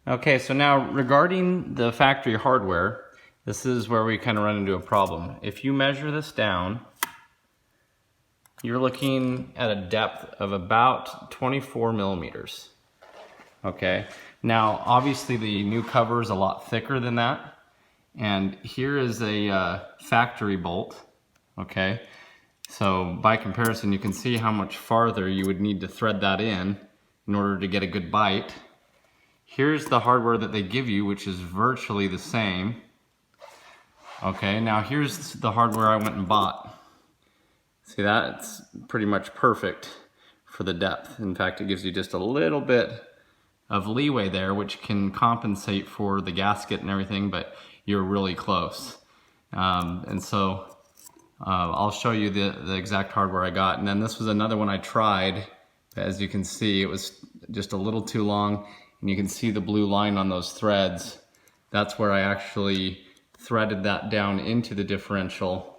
Okay, so now regarding the factory hardware, this is where we kind of run into a problem. If you measure this down, you're looking at a depth of about 24 millimeters. Okay, now obviously the new cover is a lot thicker than that, and here is a factory bolt. Okay, so by comparison you can see how much farther you would need to thread that in order to get a good bite. Here's the hardware that they give you, which is virtually the same. Okay, now here's the hardware I went and bought. See that? It's pretty much perfect for the depth. In fact, it gives you just a little bit of leeway there, which can compensate for the gasket and everything, but you're really close. And so I'll show you the exact hardware I got. And then this was another one I tried. As you can see, it was just a little too long. And you can see the blue line on those threads. That's where I actually threaded that down into the differential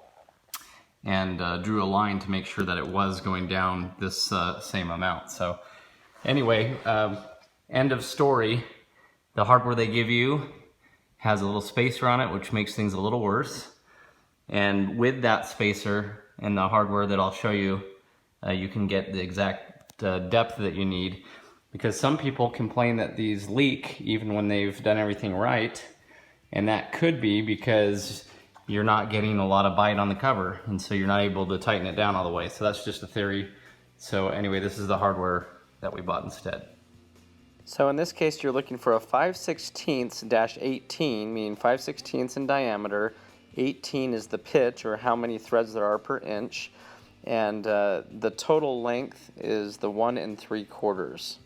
and drew a line to make sure that it was going down this same amount. So anyway, end of story. The hardware they give you has a little spacer on it, which makes things a little worse. And with that spacer and the hardware that I'll show you, you can get the exact depth that you need. Because some people complain that these leak even when they've done everything right, and that could be because you're not getting a lot of bite on the cover, and so you're not able to tighten it down all the way. So that's just a theory. So anyway, this is the hardware that we bought instead. So in this case, you're looking for a 5/16-18, meaning 5/16 in diameter, 18 is the pitch, or how many threads there are per inch, and the total length is the 1 3/4.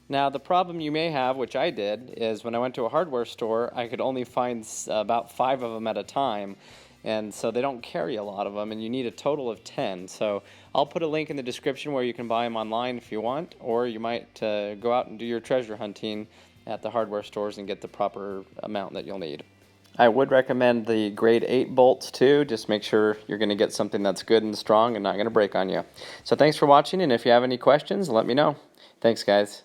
Now the problem you may have, which I did, is when I went to a hardware store, I could only find about 5 of them at a time, and so they don't carry a lot of them, and you need a total of 10. So I'll put a link in the description where you can buy them online if you want, or you might go out and do your treasure hunting at the hardware stores and get the proper amount that you'll need. I would recommend the grade 8 bolts too. Just make sure you're going to get something that's good and strong and not going to break on you. So thanks for watching, and if you have any questions, let me know. Thanks, guys.